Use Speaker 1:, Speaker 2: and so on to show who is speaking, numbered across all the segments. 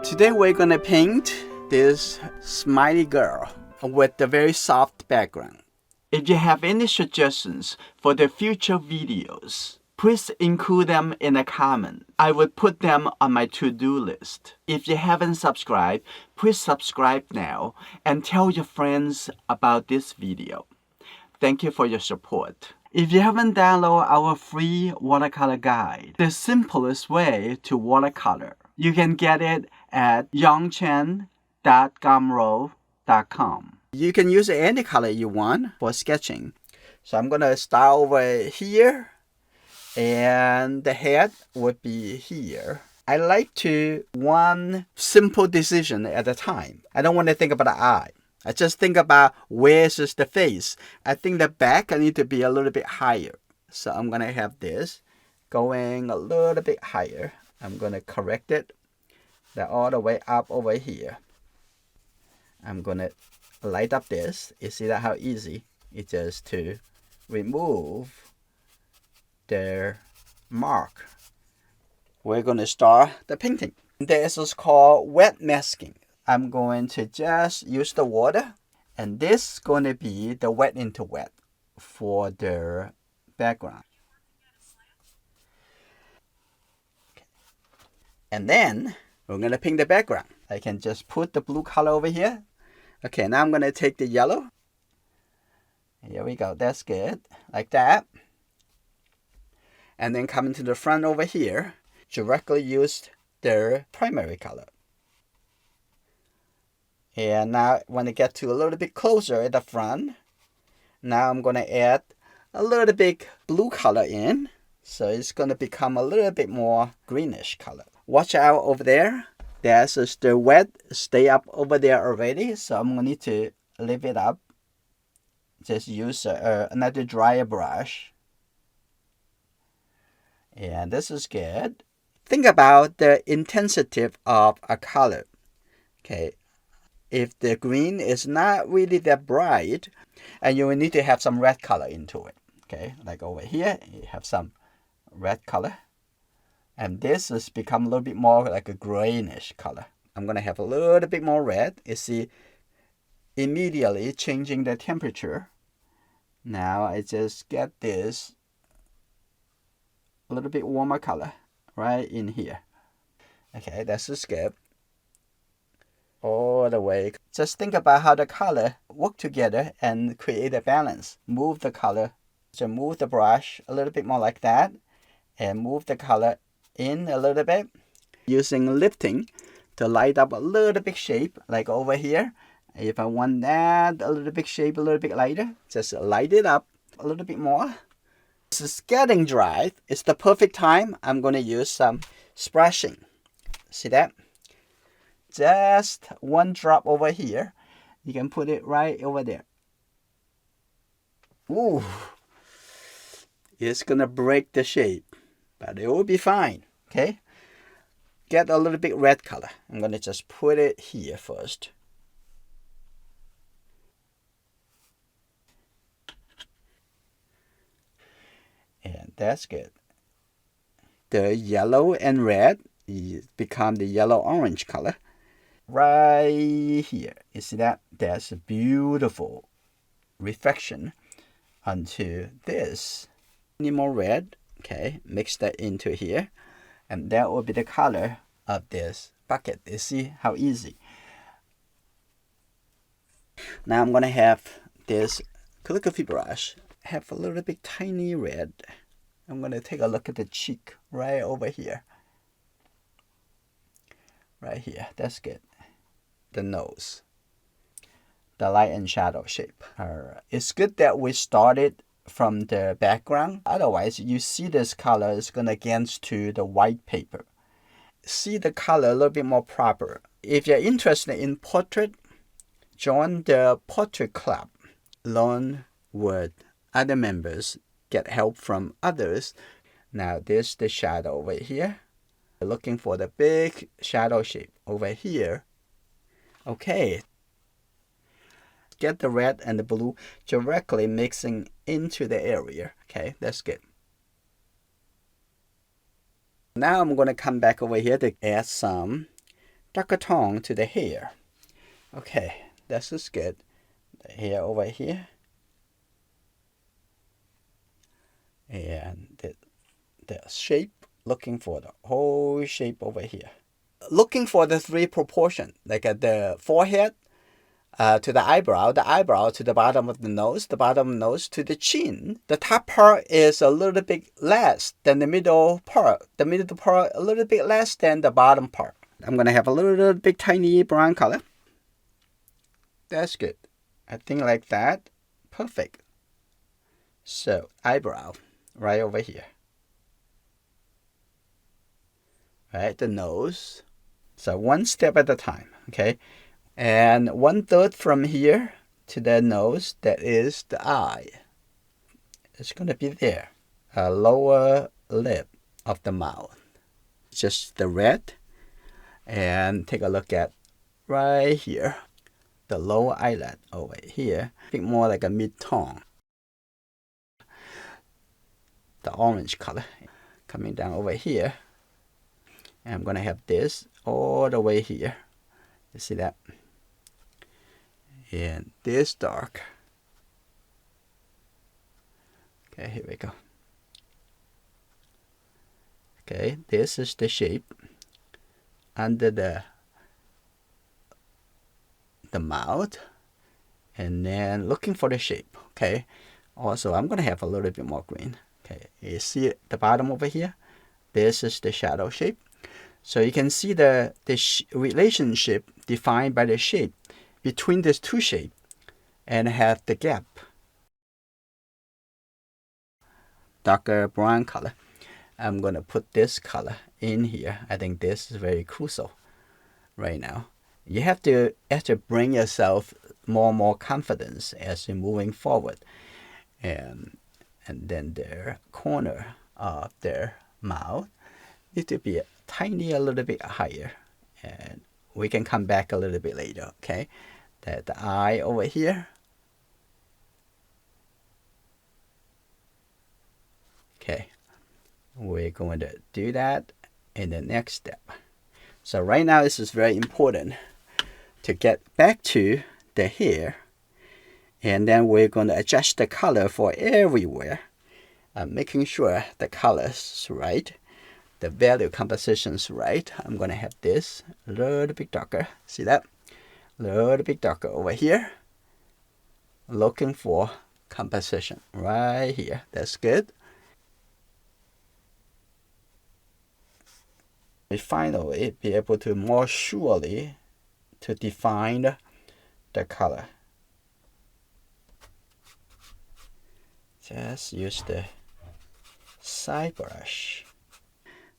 Speaker 1: Today we're gonna paint this smiley girl with a very soft background. If you have any suggestions for the future videos, please include them in a comment. I will put them on my to-do list. If you haven't subscribed, please subscribe now and tell your friends about this video. Thank you for your support. If you haven't downloaded our free watercolor guide, the simplest way to watercolor, you can get it at yongchen.gumroad.com. You can use any color you want for sketching. So I'm gonna start over here, and the head would be here. I like to one simple decision at a time. I don't want to think about the eye. I just think about where's the face. I think the back I need to be a little bit higher. So I'm gonna have this going a little bit higher. I'm gonna correct it that all the way up over here. I'm gonna light up this. You see that how easy it's just to remove the mark. We're gonna start the painting. This is called wet masking. I'm going to just use the water, and this is going to be the wet into wet for the background. Okay. And then we're going to paint the background. I can just put the blue color over here. Okay, now I'm going to take the yellow. Here we go. That's good. Like that. And then coming to the front over here, directly use the primary color. And now when I get to a little bit closer at the front, now I'm going to add a little bit blue color in. So it's going to become a little bit more greenish color. Watch out over there. There's the wet stay up over there already. So I'm going to need to leave it up. Just use another drier brush. And this is good. Think about the intensity of a color. Okay. If the green is not really that bright, and you will need to have some red color into it. Okay, like over here, you have some red color. And this has become a little bit more like a greenish color. I'm going to have a little bit more red. You see, immediately changing the temperature. Now I just get this a little bit warmer color right in here. Okay, that's the skip. All the way. Just think about how the color work together and create a balance. Move the color. So move the brush a little bit more like that. And move the color in a little bit. Using lifting to light up a little bit shape like over here. If I want that a little bit shape a little bit lighter, just light it up a little bit more. This is getting dry. It's the perfect time. I'm going to use some splashing. See that? Just one drop over here. You can put it right over there. Ooh, it's gonna break the shape, but it will be fine. Okay, get a little bit red color. I'm gonna just put it here first. And that's good. The yellow and red become the yellow-orange color. Right here, you see that? There's a beautiful reflection onto this. Need more red. Okay, mix that into here, and that will be the color of this bucket. You see how easy? Now I'm gonna have this calligraphy brush have a little bit tiny red. I'm gonna take a look at the cheek right over here. Right here, that's good. The nose, the light and shadow shape. It's good that we started from the background. Otherwise, you see this color is going against to the white paper. See the color a little bit more proper. If you're interested in portrait, join the portrait club. Learn with other members. Get help from others. Now, there's the shadow over here. Looking for the big shadow shape over here. Okay. Get the red and the blue directly mixing into the area. Okay, that's good. Now I'm going to come back over here to add some darker tone to the hair. Okay, this is good. The hair over here. And the shape, looking for the whole shape over here. Looking for the three proportion, like the forehead to the eyebrow to the bottom of the nose to the chin. The top part is a little bit less than the middle part. The middle part a little bit less than the bottom part. I'm going to have a little bit tiny brown color. That's good. I think like that. Perfect. So, eyebrow right over here. Right, the nose. So, one step at a time, okay? And 1/3 from here to the nose, that is the eye. It's going to be there. A lower lip of the mouth. Just the red. And take a look at right here. The lower eyelid over here. I think more like a mid-tone. The orange color coming down over here. And I'm going to have this all the way here. You see that? And this dark. Okay, here we go. Okay, this is the shape under the mouth. And then looking for the shape. Okay, also I'm going to have a little bit more green. Okay, you see the bottom over here? This is the shadow shape. So you can see the relationship defined by the shape between these two shapes and have the gap. Darker brown color. I'm going to put this color in here. I think this is very crucial right now. You have to bring yourself more and more confidence as you're moving forward. And then the corner of their mouth need to be a little bit higher. And we can come back a little bit later, okay? The eye over here. Okay, we're going to do that in the next step. So right now this is very important to get back to the hair. And then we're going to adjust the color for everywhere. Making sure the color is right. The value composition is right. I'm going to have this a little bit darker. See that? A little bit darker over here. Looking for composition right here. That's good. We finally be able to more surely to define the color. Just use the side brush.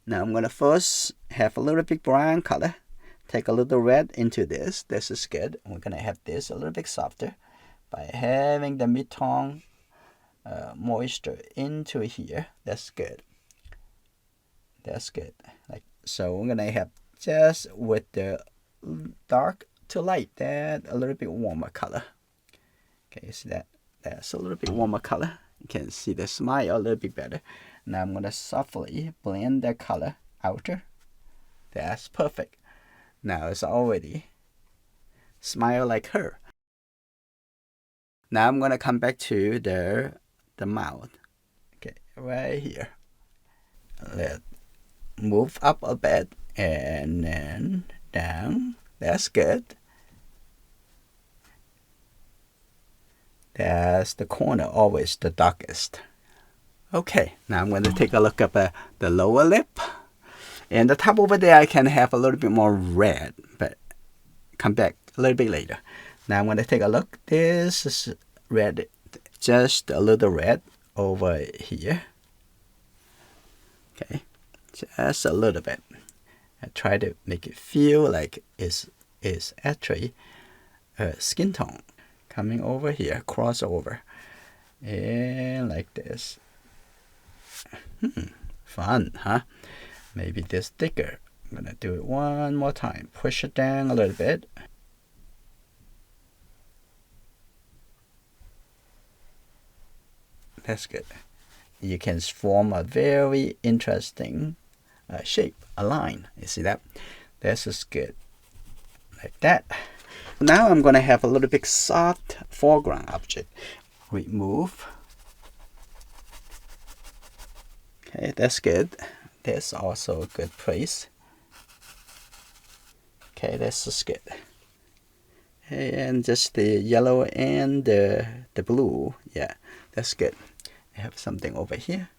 Speaker 1: Now I'm going to first have a little bit brown color. Take a little red into this. This is good. We're going to have this a little bit softer by having the mid-tone moisture into here. That's good. That's good. Like so, we're going to have just with the dark to light, that a little bit warmer color. Okay, you see that? That's a little bit warmer color. You can see the smile a little bit better. Now I'm going to softly blend the color outer. That's perfect. Now it's already smile like her. Now I'm going to come back to the mouth. Okay, right here. Let's move up a bit and then down. That's good. That's the corner, always the darkest. Okay, now I'm going to take a look at the lower lip. And the top over there, I can have a little bit more red, but come back a little bit later. Now I'm going to take a look. This is red, just a little red over here. Okay, just a little bit. I try to make it feel like it's actually a skin tone. Coming over here, cross over, and like this. Fun, huh? Maybe this thicker. I'm gonna do it one more time. Push it down a little bit. That's good. You can form a very interesting shape, a line. You see that? This is good. like that. Now I'm going to have a little bit soft foreground object. Remove. Okay, that's good. That's also a good place. Okay, that's just good. And just the yellow and the blue. Yeah, that's good. I have something over here.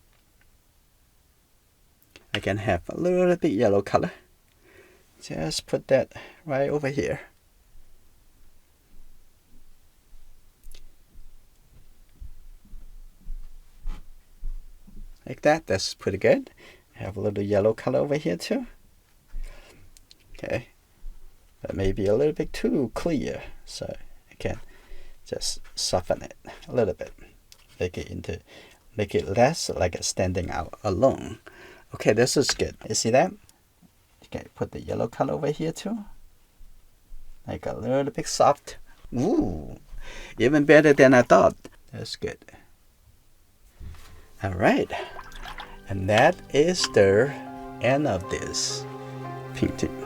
Speaker 1: I can have a little bit yellow color. Just put that right over here. Like that. That's pretty good. I have a little yellow color over here too. Okay. That may be a little bit too clear, so I can just soften it a little bit. Make it less like it's standing out alone. Okay, this is good. You see that? Okay, put the yellow color over here too. Like a little bit soft. Ooh, even better than I thought. That's good. All right, and that is the end of this painting.